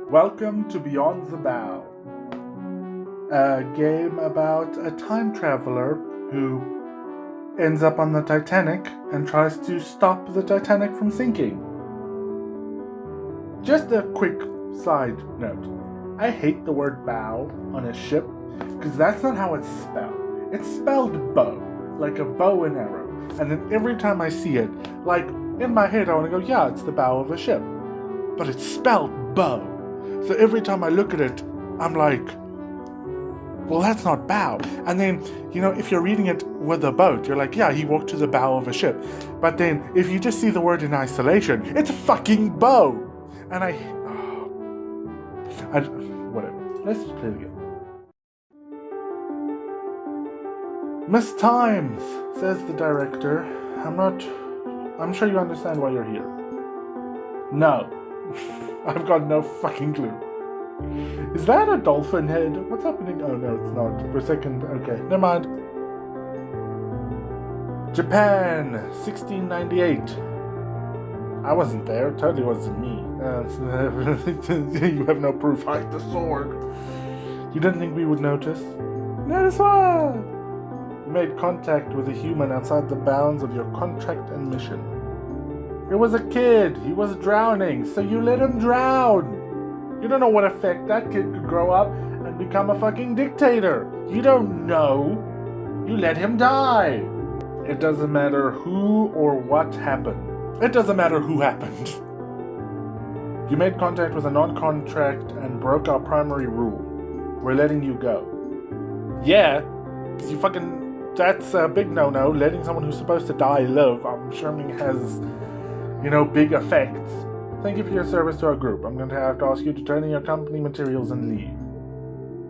Welcome to Beyond the Bow, a game about a time traveler who ends up on the Titanic and tries to stop the Titanic from sinking. Just a quick side note. I hate the word bow on a ship because that's not how it's spelled. It's spelled bow, like a bow and arrow. And then every time I see it, like in my head I want to go, yeah, it's the bow of a ship. But it's spelled bow. So every time I look at it, I'm like, well, that's not bow. And then, if you're reading it with a boat, you're like, yeah, he walked to the bow of a ship. But then, if you just see the word in isolation, it's a fucking bow. And whatever. Let's just play it again. Miss Times, says the director. I'm sure you understand why you're here. No. I've got no fucking clue. Is that a dolphin head? What's happening? Oh no, it's not. For a second, okay, never mind. Japan, 1698. I wasn't there, it totally wasn't me. You have no proof. Hide the sword. You didn't think we would notice? Notice what? You made contact with a human outside the bounds of your contract and mission. It was a kid. He was drowning, so you let him drown. You don't know what effect that kid could grow up and become a fucking dictator. You don't know. You let him die. It doesn't matter who or what happened. It doesn't matter who happened. You made contact with a non-contract and broke our primary rule. We're letting you go. Yeah, that's a big no-no. Letting someone who's supposed to die live, I'm assuming has big effects. Thank you for your service to our group. I'm going to have to ask you to turn in your company materials and leave.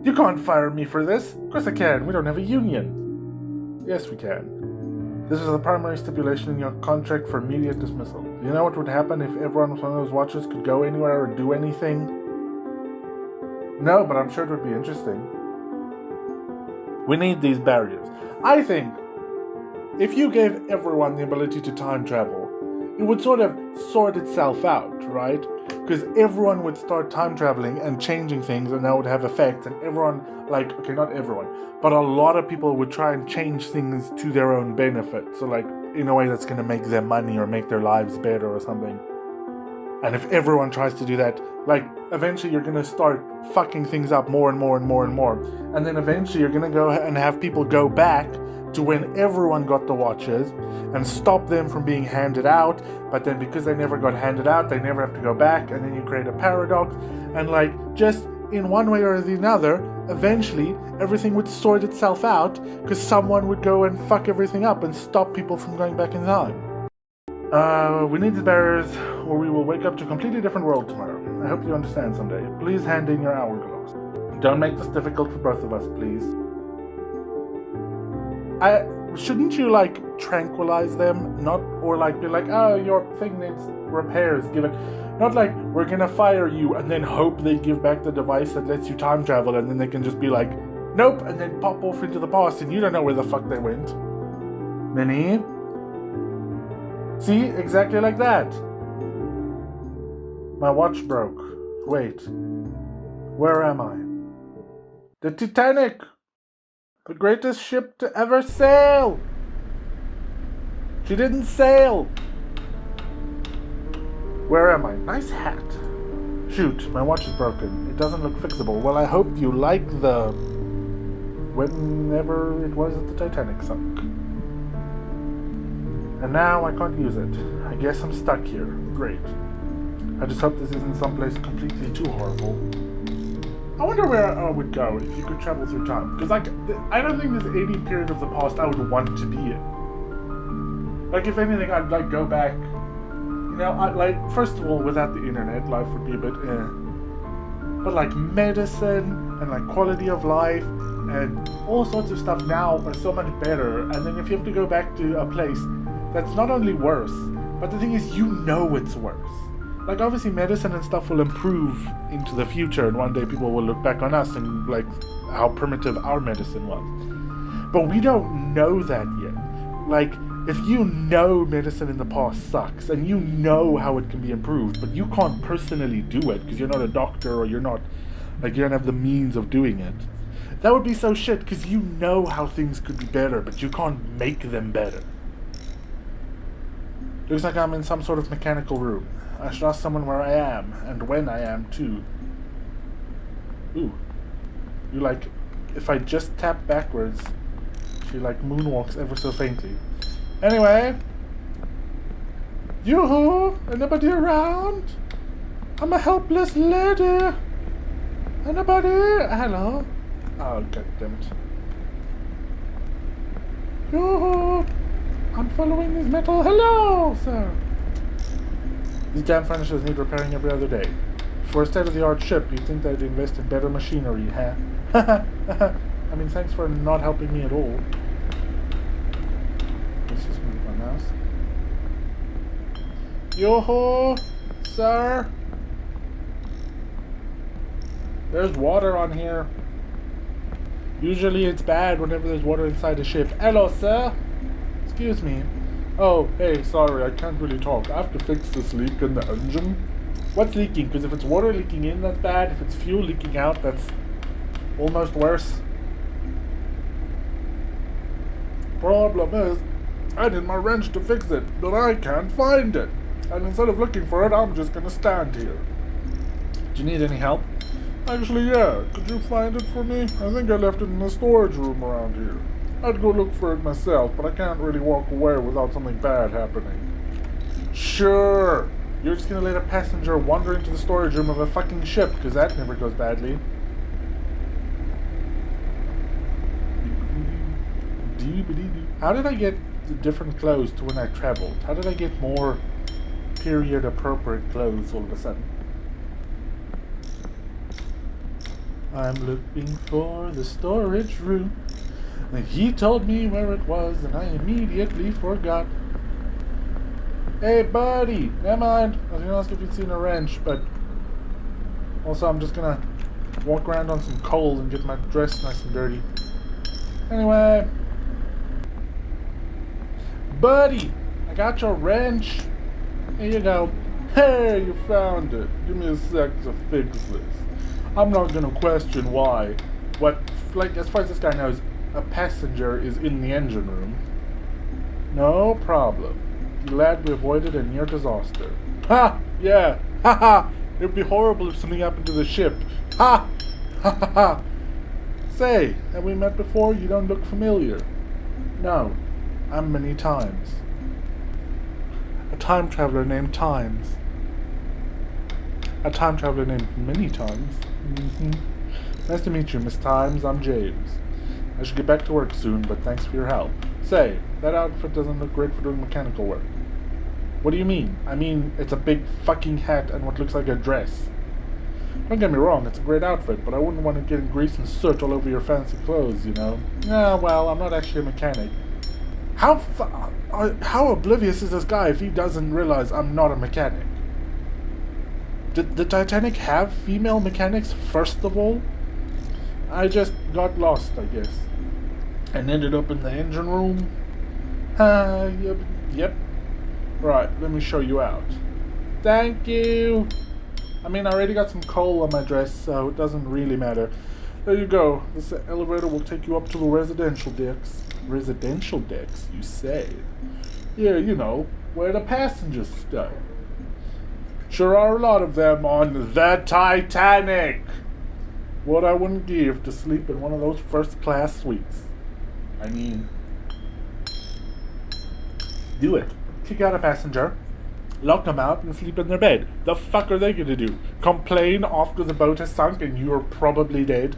You can't fire me for this. Of course I can. We don't have a union. Yes, we can. This is the primary stipulation in your contract for immediate dismissal. You know what would happen if everyone with one of those watches could go anywhere or do anything? No, but I'm sure it would be interesting. We need these barriers. I think if you gave everyone the ability to time travel, it would sort of sort itself out, right? Because everyone would start time traveling and changing things, and that would have effects, and everyone, not everyone, but a lot of people would try and change things to their own benefit. So, in a way that's going to make them money or make their lives better or something. And if everyone tries to do that, eventually you're going to start fucking things up more and more and more and more. And then eventually you're going to go and have people go back to when everyone got the watches and stop them from being handed out, but then because they never got handed out, they never have to go back, and then you create a paradox, and just in one way or another, eventually everything would sort itself out because someone would go and fuck everything up and stop people from going back in time. We need the barriers or we will wake up to a completely different world tomorrow. I hope you understand someday. Please hand in your hourglass. Don't make this difficult for both of us, please. Shouldn't you tranquilize them, be oh, your thing needs repairs, give it, not we're gonna fire you and then hope they give back the device that lets you time travel, and then they can just be nope, and then pop off into the past and you don't know where the fuck they went. Minnie? See, exactly like that. My watch broke. Wait, where am I? The Titanic! The greatest ship to ever sail! She didn't sail! Where am I? Nice hat. Shoot, my watch is broken. It doesn't look fixable. Well, I hope you like whenever it was that the Titanic sunk. And now I can't use it. I guess I'm stuck here. Great. I just hope this isn't someplace completely too horrible. I wonder where I would go if you could travel through time. Because I don't think there's any period of the past I would want to be in. If anything, I'd go back. First of all, without the internet, life would be a bit But medicine and quality of life and all sorts of stuff now are so much better. And then if you have to go back to a place that's not only worse, but the thing is, it's worse. Obviously medicine and stuff will improve into the future, and one day people will look back on us and how primitive our medicine was. But we don't know that yet. If you know medicine in the past sucks, and you know how it can be improved, but you can't personally do it because you're not a doctor or you're not, like, you don't have the means of doing it, that would be so shit because you know how things could be better, but you can't make them better. Looks like I'm in some sort of mechanical room. I should ask someone where I am, and when I am, too. Ooh. You, like, if I just tap backwards, she, like, moonwalks ever so faintly. Anyway. Yoo-hoo! Anybody around? I'm a helpless lady. Anybody? Hello? Oh, goddammit. Yoo-hoo! I'm following this metal. Hello, sir! These damn furnitures need repairing every other day. For a state-of-the-art ship, you'd think they'd invest in better machinery, huh? I mean, thanks for not helping me at all. Let's just move my mouse. Yo-ho, sir! There's water on here. Usually it's bad whenever there's water inside a ship. Hello, sir! Excuse me. Oh, hey, sorry, I can't really talk. I have to fix this leak in the engine. What's leaking? Because if it's water leaking in, that's bad. If it's fuel leaking out, that's almost worse. Problem is, I need my wrench to fix it, but I can't find it. And instead of looking for it, I'm just gonna stand here. Do you need any help? Actually, yeah. Could you find it for me? I think I left it in the storage room around here. I'd go look for it myself, but I can't really walk away without something bad happening. Sure. You're just gonna let a passenger wander into the storage room of a fucking ship, because that never goes badly. How did I get different clothes to when I traveled? How did I get more period-appropriate clothes all of a sudden? I'm looking for the storage room. And he told me where it was, and I immediately forgot. Hey, buddy! Never mind. I was gonna ask if you'd seen a wrench, but also I'm just gonna walk around on some coal and get my dress nice and dirty. Anyway. Buddy! I got your wrench. Here you go. Hey, you found it. Give me a sec to fix this. I'm not gonna question why. What, like, as far as this guy knows, a passenger is in the engine room. No problem. Glad we avoided a near disaster. Ha! Yeah! Ha ha! It would be horrible if something happened to the ship. Ha! Ha ha ha! Say, have we met before? You don't look familiar. No. I'm Minnie Times. A time traveler named Times. A time traveler named Minnie Times? Mm-hmm. Nice to meet you, Miss Times. I'm James. I should get back to work soon, but thanks for your help. Say, that outfit doesn't look great for doing mechanical work. What do you mean? I mean, it's a big fucking hat and what looks like a dress. Don't get me wrong, it's a great outfit, but I wouldn't want to get grease and soot all over your fancy clothes, you know? Well, I'm not actually a mechanic. How oblivious is this guy if he doesn't realize I'm not a mechanic? Did the Titanic have female mechanics, first of all? I just got lost, I guess. And ended up in the engine room. Yep. Right, let me show you out. Thank you! I mean, I already got some coal on my dress, so it doesn't really matter. There you go. This elevator will take you up to the residential decks. Residential decks, you say? Yeah, you know, where the passengers stay. Sure are a lot of them on the Titanic! What I wouldn't give to sleep in one of those first-class suites. I mean, do it. Kick out a passenger, lock them out, and sleep in their bed. The fuck are they gonna do? Complain after the boat has sunk and you're probably dead?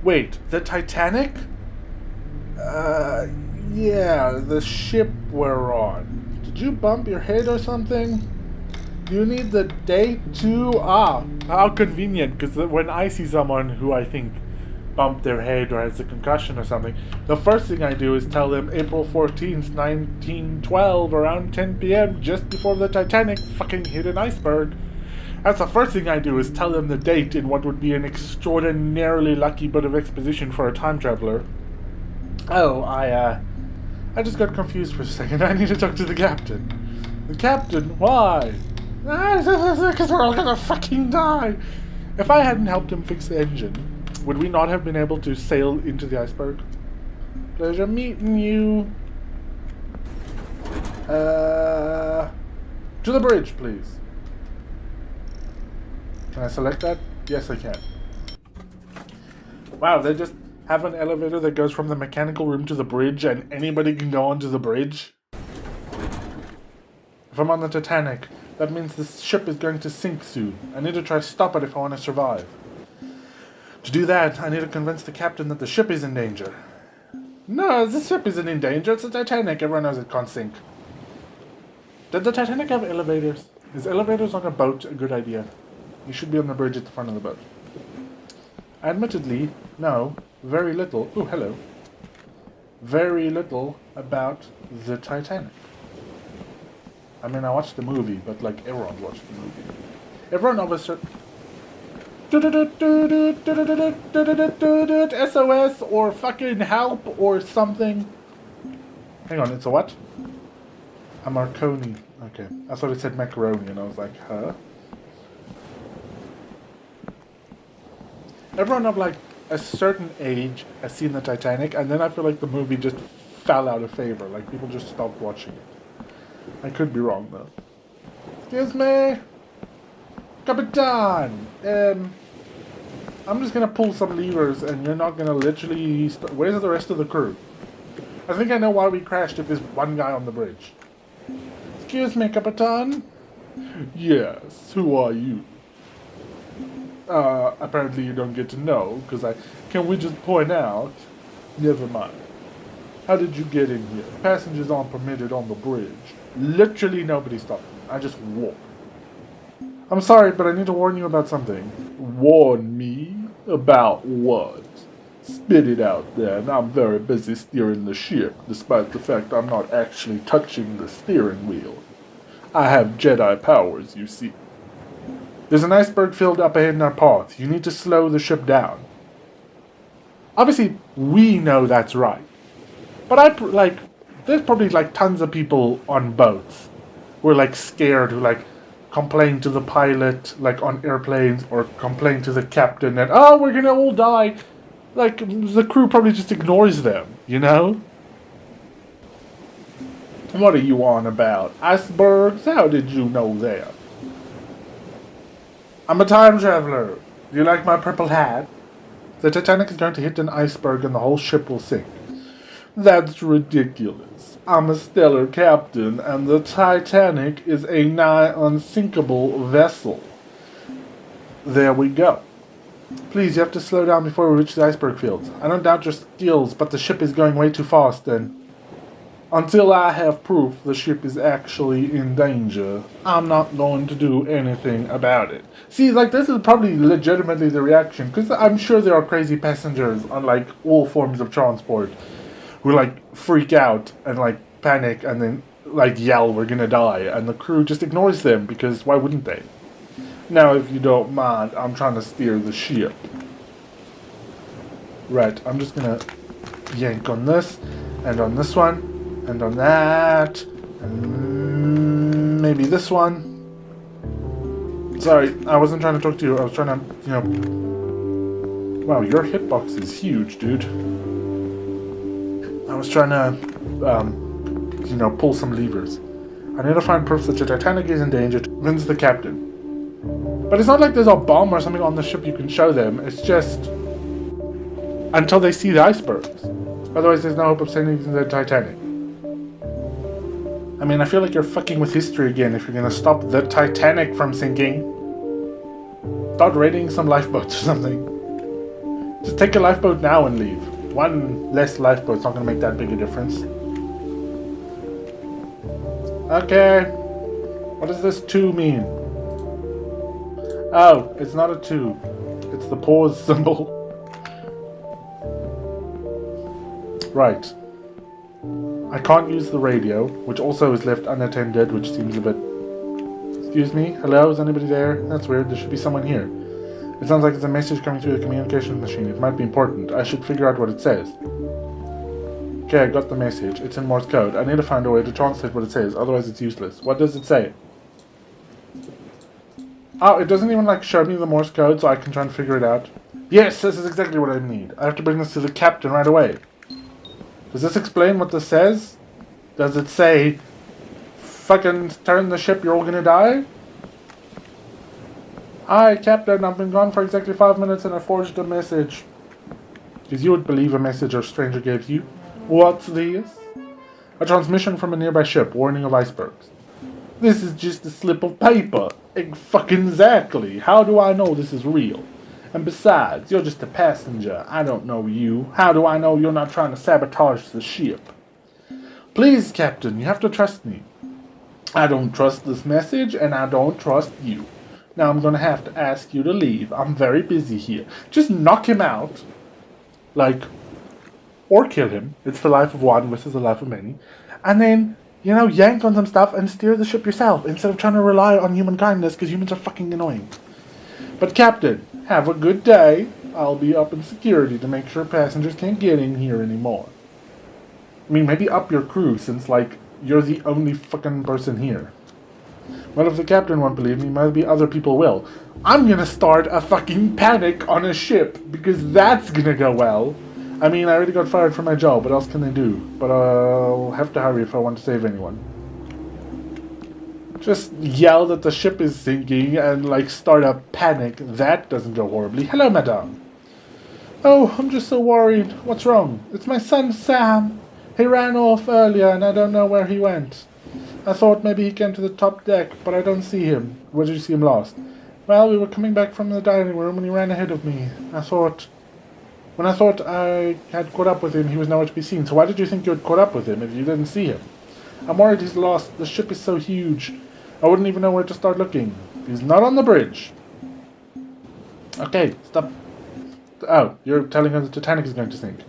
Wait, the Titanic? Yeah, the ship we're on. Did you bump your head or something? Do you need the date too? How convenient, because when I see someone who I think bumped their head or has a concussion or something, the first thing I do is tell them April 14th, 1912, around 10 p.m., just before the Titanic fucking hit an iceberg. That's the first thing I do, is tell them the date in what would be an extraordinarily lucky bit of exposition for a time traveler. Oh, I I just got confused for a second. I need to talk to the captain. The captain? Why? Because we're all gonna fucking die. If I hadn't helped him fix the engine, would we not have been able to sail into the iceberg? Pleasure meeting you. To the bridge, please. Can I select that? Yes, I can. Wow, they just have an elevator that goes from the mechanical room to the bridge and anybody can go onto the bridge? If I'm on the Titanic, that means this ship is going to sink soon. I need to try to stop it if I want to survive. To do that, I need to convince the captain that the ship is in danger. No, the ship isn't in danger. It's the Titanic. Everyone knows it can't sink. Did the Titanic have elevators? Is elevators on a boat a good idea? You should be on the bridge at the front of the boat. I admittedly know very little. Oh, hello. Very little about the Titanic. I mean, I watched the movie, but like everyone watched the movie. Everyone of a certain SOS or fucking help or something. Hang on, it's a what? A Marconi. Okay, I thought it said macaroni, and I was like, huh? Everyone of like a certain age has seen the Titanic, and then I feel like the movie just fell out of favor. Like people just stopped watching it. I could be wrong though. Excuse me, Capitan. I'm just gonna pull some levers, and you're not gonna literally. Where's the rest of the crew? I think I know why we crashed. If there's one guy on the bridge. Excuse me, Capitan. Yes. Who are you? Apparently you don't get to know, because can we just point out? Never mind. How did you get in here? Passengers aren't permitted on the bridge. Literally nobody stopped me. I just walked. I'm sorry, but I need to warn you about something. Warn me? About what? Spit it out then. I'm very busy steering the ship, despite the fact I'm not actually touching the steering wheel. I have Jedi powers, you see. There's an iceberg field up ahead in our path. You need to slow the ship down. Obviously, we know that's right. But there's probably like tons of people on boats who are like scared, who like complain to the pilot, like on airplanes, or complain to the captain that, oh, we're gonna all die. Like, the crew probably just ignores them, you know? What are you on about? Icebergs? How did you know that? I'm a time traveler. Do you like my purple hat? The Titanic is going to hit an iceberg and the whole ship will sink. That's ridiculous. I'm a stellar captain, and the Titanic is a nigh unsinkable vessel. There we go. Please, you have to slow down before we reach the iceberg fields. I don't doubt your skills, but the ship is going way too fast, and until I have proof the ship is actually in danger, I'm not going to do anything about it. See, like, this is probably legitimately the reaction, because I'm sure there are crazy passengers on, like, all forms of transport who, like, freak out and, like, panic and then, like, yell, we're gonna die, and the crew just ignores them, because why wouldn't they? Now, if you don't mind, I'm trying to steer the ship. Right, I'm just gonna yank on this, and on this one, and on that, and maybe this one. Sorry, I wasn't trying to talk to you, I was trying to, you know... Wow, your hitbox is huge, dude. I was trying to, you know, pull some levers. I need to find proof that the Titanic is in danger to convince the captain. But it's not like there's a bomb or something on the ship you can show them. It's just until they see the icebergs. Otherwise, there's no hope of saving the Titanic. I mean, I feel like you're fucking with history again if you're gonna stop the Titanic from sinking. Start raiding some lifeboats or something. Just take a lifeboat now and leave. One less lifeboat's not gonna make that big a difference. Okay. What does this 2 mean? Oh, it's not a 2. It's the pause symbol. Right. I can't use the radio, which also is left unattended, which seems a bit... Excuse me? Hello? Is anybody there? That's weird. There should be someone here. It sounds like it's a message coming through the communication machine. It might be important. I should figure out what it says. Okay, I got the message. It's in Morse code. I need to find a way to translate what it says, otherwise it's useless. What does it say? Oh, it doesn't even like show me the Morse code so I can try and figure it out. Yes, this is exactly what I need. I have to bring this to the captain right away. Does this explain what this says? Does it say, fucking turn the ship, you're all gonna die? Hi, Captain, I've been gone for exactly 5 minutes and I forged a message. Because you would believe a message a stranger gave you. What's this? A transmission from a nearby ship, warning of icebergs. This is just a slip of paper. Fucking exactly. How do I know this is real? And besides, you're just a passenger. I don't know you. How do I know you're not trying to sabotage the ship? Please, Captain, you have to trust me. I don't trust this message, and I don't trust you. Now I'm gonna have to ask you to leave. I'm very busy here. Just knock him out. Like, or kill him. It's the life of one versus the life of many. And then, you know, yank on some stuff and steer the ship yourself instead of trying to rely on human kindness because humans are fucking annoying. But Captain, have a good day. I'll be up in security to make sure passengers can't get in here anymore. I mean, maybe up your crew since, like, you're the only fucking person here. Well, if the captain won't believe me, maybe other people will. I'm gonna start a fucking panic on a ship because that's gonna go well. I mean, I already got fired from my job. What else can they do? But I'll have to hurry if I want to save anyone. Just yell that the ship is sinking and, like, start a panic. That doesn't go horribly. Hello, madame. Oh, I'm just so worried. What's wrong? It's my son, Sam. He ran off earlier and I don't know where he went. I thought maybe he came to the top deck, but I don't see him. Where did you see him last? Well, we were coming back from the dining room and he ran ahead of me. When I thought I had caught up with him, he was nowhere to be seen. So why did you think you had caught up with him if you didn't see him? I'm worried he's lost. The ship is so huge. I wouldn't even know where to start looking. He's not on the bridge. Okay, stop. Oh, you're telling us the Titanic is going to sink.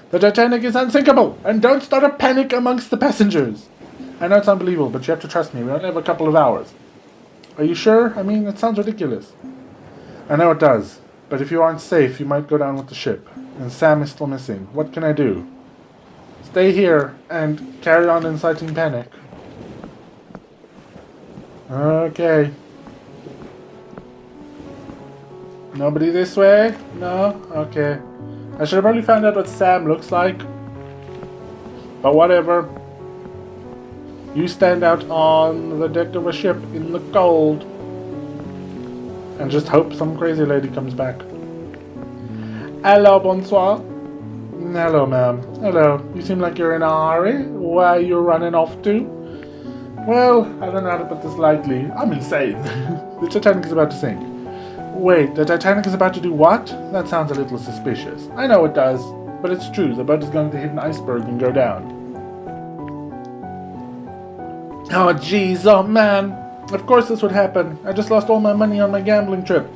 The Titanic is unsinkable, and don't start a panic amongst the passengers. I know it's unbelievable, but you have to trust me. We only have a couple of hours. Are you sure? I mean, it sounds ridiculous. I know it does, but if you aren't safe, you might go down with the ship. And Sam is still missing. What can I do? Stay here and carry on inciting panic. Okay. Nobody this way? No? Okay. I should have probably found out what Sam looks like. But whatever. You stand out on the deck of a ship in the cold. And just hope some crazy lady comes back. Hello, bonsoir. Hello, ma'am. Hello. You seem like you're in a hurry. Where are you running off to? Well, I don't know how to put this lightly. I'm insane. The Titanic is about to sink. Wait, the Titanic is about to do what? That sounds a little suspicious. I know it does, but it's true. The boat is going to hit an iceberg and go down. Oh, jeez, oh man. Of course this would happen. I just lost all my money on my gambling trip.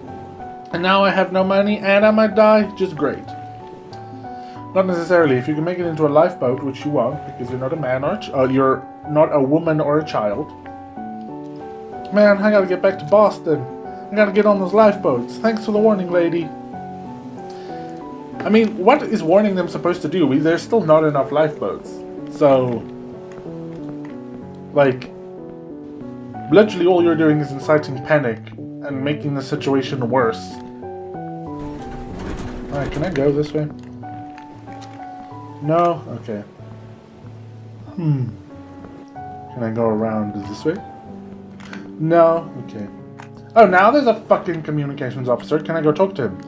And now I have no money and I might die. Just great. Not necessarily. If you can make it into a lifeboat, which you won't, because you're not a man or you're not a woman or a child. Man, I gotta get back to Boston. I gotta get on those lifeboats. Thanks for the warning, lady. I mean, what is warning them supposed to do? There's still not enough lifeboats. So, like, literally all you're doing is inciting panic and making the situation worse. Alright, can I go this way? No? Okay. Can I go around this way? No? Okay. Oh, now there's a fucking communications officer. Can I go talk to him?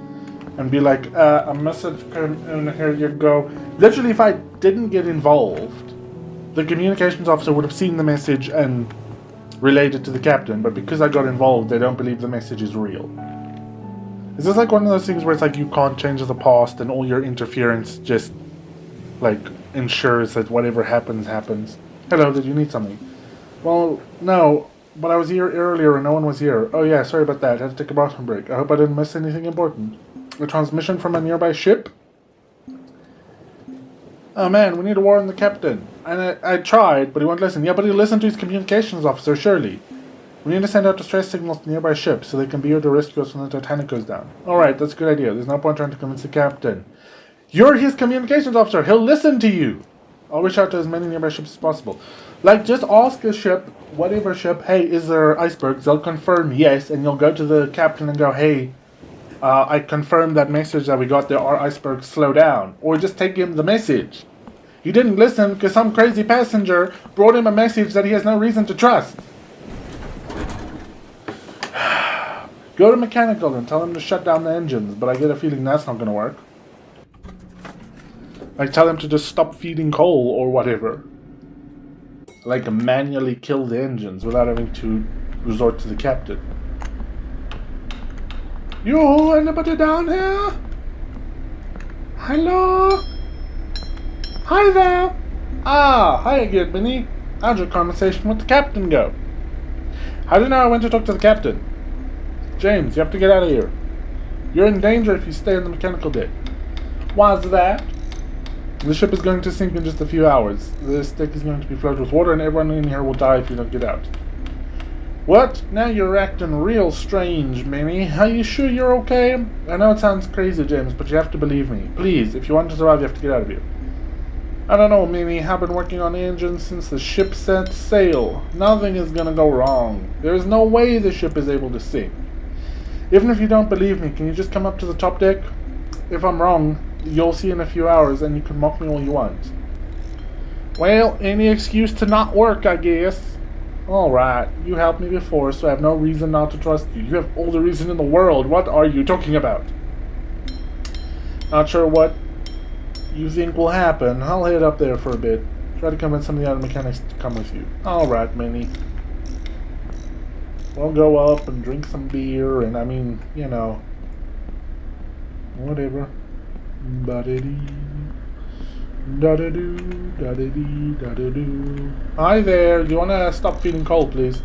And be like, a message came in, here you go. Literally, if I didn't get involved, the communications officer would have seen the message and relayed it to the captain, but because I got involved, they don't believe the message is real. Is this like one of those things where it's like you can't change the past and all your interference just, like, ensures that whatever happens, happens? Hello, did you need something? Well, no. But I was here earlier and no one was here. Oh yeah, sorry about that. I had to take a bathroom break. I hope I didn't miss anything important. A transmission from a nearby ship? Oh man, we need to warn the captain. And I tried, but he won't listen. Yeah, but he'll listen to his communications officer, surely. We need to send out distress signals to nearby ships so they can be here to rescue us when the Titanic goes down. Alright, that's a good idea. There's no point trying to convince the captain. You're his communications officer. He'll listen to you. I'll reach out to as many nearby ships as possible. Like, just ask a ship, whatever ship, hey, is there icebergs? They'll confirm yes, and you'll go to the captain and go, hey, I confirmed that message that we got, there are icebergs, slow down. Or just take him the message. He didn't listen because some crazy passenger brought him a message that he has no reason to trust. Go to mechanical and tell him to shut down the engines, but I get a feeling that's not going to work. Like, tell him to just stop feeding coal or whatever. Like, manually kill the engines without having to resort to the captain. Yo, anybody down here? Hello? Hi there! Ah, hi again, Minnie. How'd your conversation with the captain go? How do you know I went to talk to the captain? James, you have to get out of here. You're in danger if you stay on the mechanical deck. Why's that? The ship is going to sink in just a few hours. This deck is going to be flooded with water and everyone in here will die if you don't get out. What? Now you're acting real strange, Minnie. Are you sure you're okay? I know it sounds crazy, James, but you have to believe me. Please, if you want to survive, you have to get out of here. I don't know, Minnie. I've been working on the engine since the ship set sail. Nothing is gonna go wrong. There is no way the ship is able to sink. Even if you don't believe me, can you just come up to the top deck? If I'm wrong, you'll see in a few hours and you can mock me all you want. Well, any excuse to not work, I guess. Alright, you helped me before, so I have no reason not to trust you. You have all the reason in the world. What are you talking about? Not sure what you think will happen. I'll head up there for a bit. Try to convince some of the other mechanics to come with you. Alright, Minnie. We'll go up and drink some beer, and I mean, you know, whatever. Ba-da-dee. Da-da-doo, da-da-dee, da-da-doo. Hi there, do you want to stop feeding coal, please?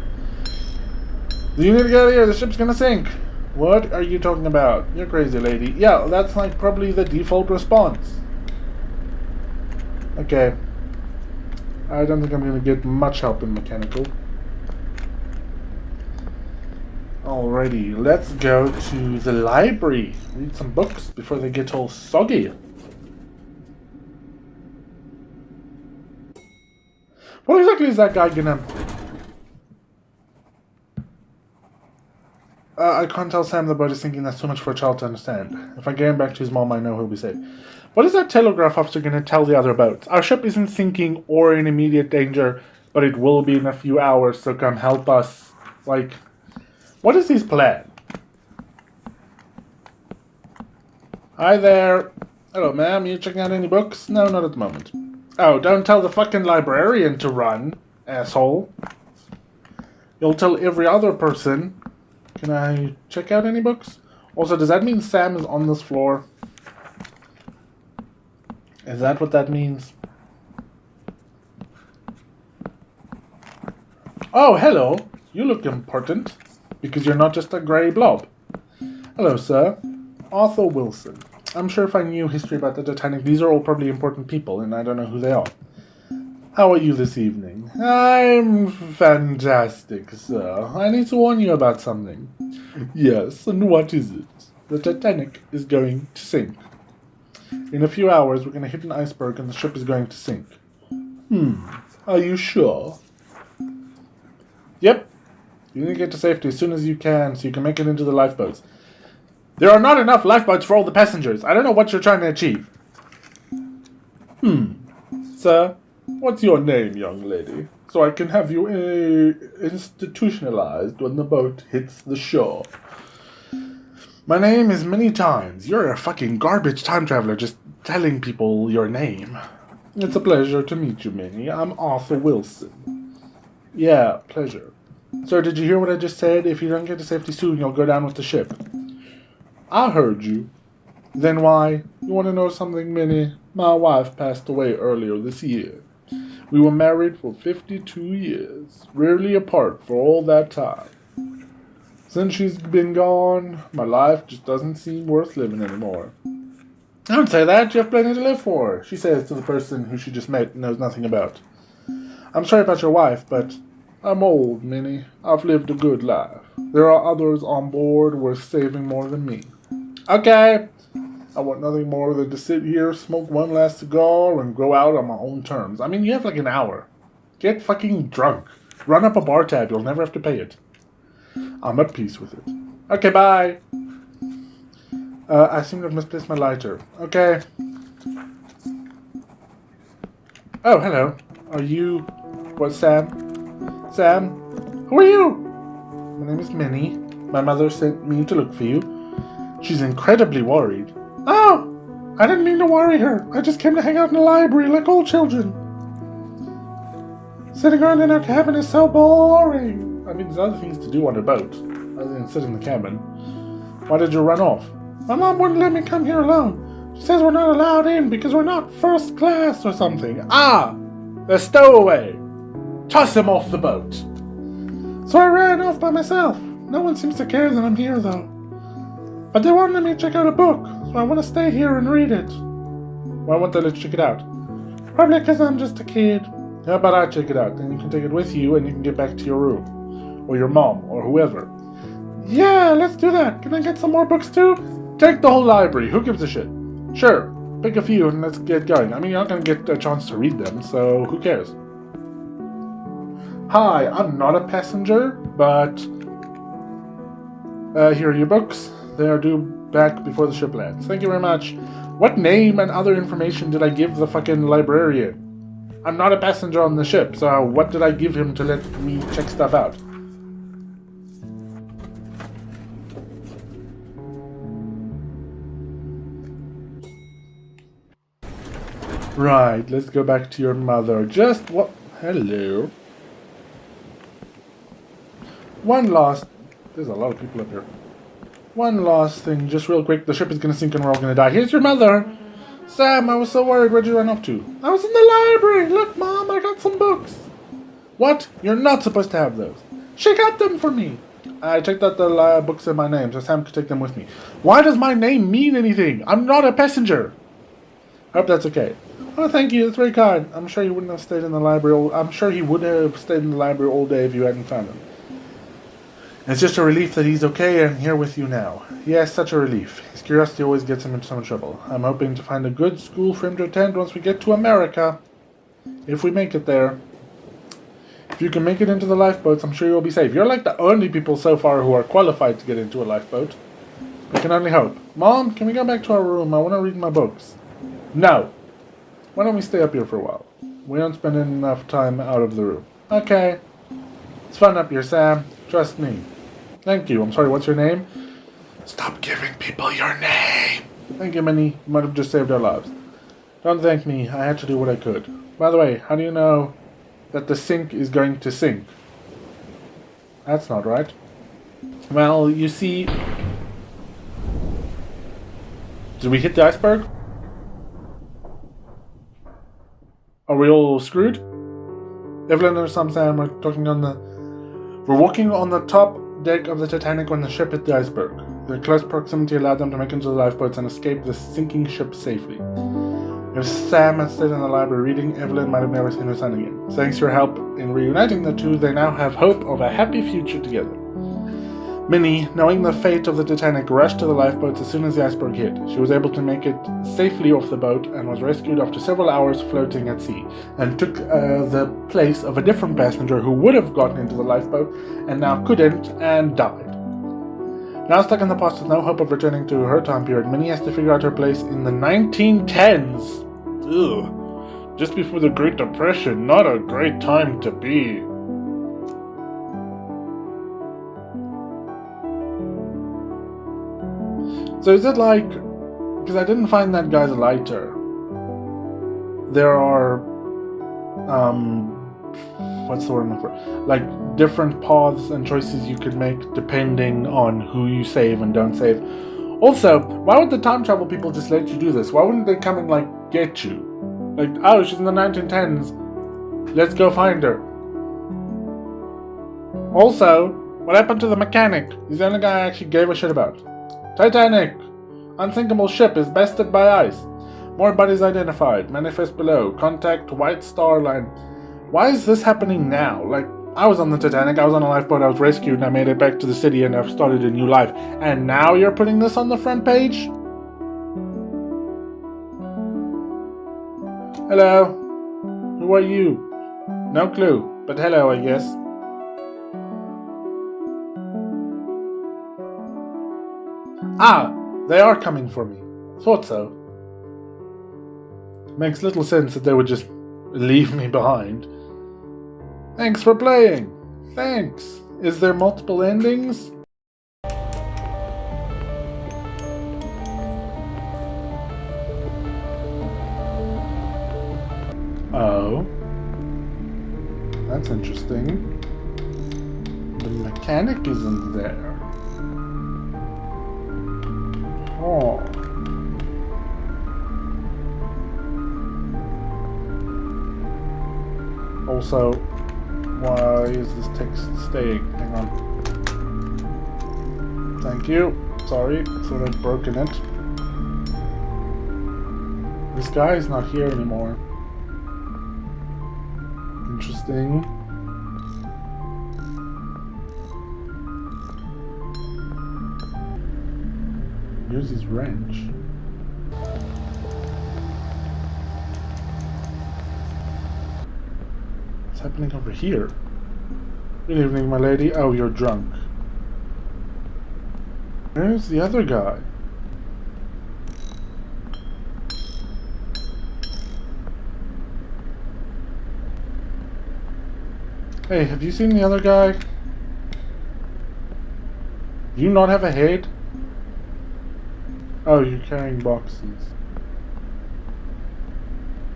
Do you need to get out of here? The ship's gonna sink. What are you talking about? You're crazy, lady. Yeah, that's like probably the default response. Okay. I don't think I'm gonna get much help in mechanical. Alrighty, let's go to the library. Read some books before they get all soggy. What exactly is that guy gonna... I can't tell Sam the boat is thinking that's too much for a child to understand. If I get him back to his mom, I know he'll be safe. What is that telegraph officer gonna tell the other boats? Our ship isn't sinking or in immediate danger, but it will be in a few hours, so come help us. Like, what is his plan? Hi there. Hello, ma'am. You checking out any books? No, not at the moment. Oh, don't tell the fucking librarian to run, asshole. You'll tell every other person. Can I check out any books? Also, does that mean Sam is on this floor? Is that what that means? Oh, hello. You look important. Because you're not just a grey blob. Hello, sir. Arthur Wilson. I'm sure if I knew history about the Titanic, these are all probably important people, and I don't know who they are. How are you this evening? I'm fantastic, sir. I need to warn you about something. Yes, and what is it? The Titanic is going to sink. In a few hours, we're going to hit an iceberg and the ship is going to sink. Are you sure? Yep. You need to get to safety as soon as you can so you can make it into the lifeboats. There are not enough lifeboats for all the passengers. I don't know what you're trying to achieve. Sir, what's your name, young lady? So I can have you institutionalized when the boat hits the shore. My name is Minnie Times. You're a fucking garbage time traveler just telling people your name. It's a pleasure to meet you, Minnie. I'm Arthur Wilson. Yeah, pleasure. Sir, did you hear what I just said? If you don't get to safety soon, you'll go down with the ship. I heard you. Then why? You want to know something, Minnie? My wife passed away earlier this year. We were married for 52 years, rarely apart for all that time. Since she's been gone, my life just doesn't seem worth living anymore. Don't say that, you have plenty to live for, she says to the person who she just met and knows nothing about. I'm sorry about your wife, but I'm old, Minnie. I've lived a good life. There are others on board worth saving more than me. Okay. I want nothing more than to sit here, smoke one last cigar, and go out on my own terms. I mean, you have like an hour. Get fucking drunk. Run up a bar tab, you'll never have to pay it. I'm at peace with it. Okay, bye. I seem to have misplaced my lighter. Okay. Oh, hello. Are you... What, Sam? Sam? Who are you? My name is Minnie. My mother sent me to look for you. She's incredibly worried. Oh! I didn't mean to worry her. I just came to hang out in the library like all children. Sitting around in our cabin is so boring. I mean, there's other things to do on a boat, other than sit in the cabin. Why did you run off? My mom wouldn't let me come here alone. She says we're not allowed in because we're not first class or something. Ah! The stowaway! Toss him off the boat. So I ran off by myself. No one seems to care that I'm here, though. But they won't let me check out a book, so I want to stay here and read it. Why won't they let you check it out? Probably because I'm just a kid. How about I check it out, then you can take it with you and you can get back to your room. Or your mom, or whoever. Yeah, let's do that. Can I get some more books too? Take the whole library, who gives a shit? Sure, pick a few and let's get going. I mean, you're not going to get a chance to read them, so who cares? Hi, I'm not a passenger, but... here are your books. They are due back before the ship lands. Thank you very much. What name and other information did I give the fucking librarian? I'm not a passenger on the ship, so what did I give him to let me check stuff out? Right, let's go back to your mother. Just what? Hello. One last... There's a lot of people up here. One last thing, just real quick. The ship is gonna sink and we're all gonna die. Here's your mother. Sam, I was so worried. Where'd you run off to? I was in the library. Look, Mom, I got some books. What? You're not supposed to have those. She got them for me. I checked out the books in my name, so Sam could take them with me. Why does my name mean anything? I'm not a passenger. I hope that's okay. Oh, thank you. That's very kind. I'm sure he wouldn't have stayed in the library. I'm sure he would have stayed in the library all day if you hadn't found him. It's just a relief that he's okay and here with you now. Yes, such a relief. His curiosity always gets him into some trouble. I'm hoping to find a good school for him to attend once we get to America. If we make it there. If you can make it into the lifeboats, I'm sure you'll be safe. You're like the only people so far who are qualified to get into a lifeboat. I can only hope. Mom, can we go back to our room? I want to read my books. No. Why don't we stay up here for a while? We don't spend enough time out of the room. Okay. It's fun up here, Sam. Trust me. Thank you. I'm sorry, what's your name? Stop giving people your name. Thank you, Minnie. You might have just saved our lives. Don't thank me. I had to do what I could. By the way, how do you know that the sink is going to sink? That's not right. Well, you see... Did we hit the iceberg? Are we all screwed? Evelyn and Sam are talking on the... We're walking on the top deck of the Titanic when the ship hit the iceberg. Their close proximity allowed them to make into the lifeboats and escape the sinking ship safely. If Sam had stayed in the library reading, Evelyn might have never seen her son again. Thanks to your help in reuniting the two, they now have hope of a happy future together. Minnie, knowing the fate of the Titanic, rushed to the lifeboats as soon as the iceberg hit. She was able to make it safely off the boat and was rescued after several hours floating at sea, and took the place of a different passenger who would have gotten into the lifeboat and now couldn't and died. Now stuck in the past with no hope of returning to her time period, Minnie has to figure out her place in the 1910s. Ugh. Just before the Great Depression, not a great time to be. So is it like, because I didn't find that guy's lighter, there are, what's the word I'm looking for? Like different paths and choices you could make depending on who you save and don't save. Also, why would the time travel people just let you do this? Why wouldn't they come and like get you? Like, oh, she's in the 1910s, let's go find her. Also, what happened to the mechanic? He's the only guy I actually gave a shit about. Titanic! Unsinkable ship is bested by ice. More bodies identified. Manifest below. Contact White Star Line. Why is this happening now? Like, I was on the Titanic, I was on a lifeboat, I was rescued, and I made it back to the city, and I've started a new life. And now you're putting this on the front page? Hello. Who are you? No clue, but hello, I guess. Ah, they are coming for me. Thought so. Makes little sense that they would just leave me behind. Thanks for playing. Thanks. Is there multiple endings? Oh. That's interesting. The mechanic isn't there. Oh. Also, why is this text staying? Hang on. Thank you. Sorry, thought I'd broken it. This guy is not here anymore. Interesting. Here's his wrench. What's happening over here? Good evening, my lady. Oh, you're drunk. Where's the other guy? Hey, have you seen the other guy? Do you not have a head? Oh, you're carrying boxes.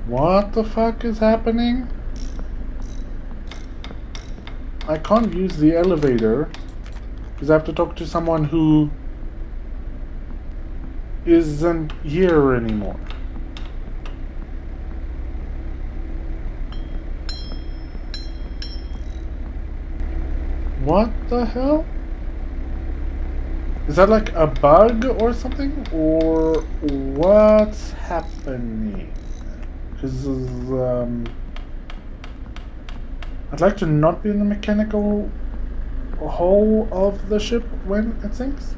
What the fuck is happening? I can't use the elevator because I have to talk to someone who isn't here anymore. What the hell? Is that like a bug or something? Or what's happening? Because I'd like to not be in the mechanical hull of the ship when it sinks.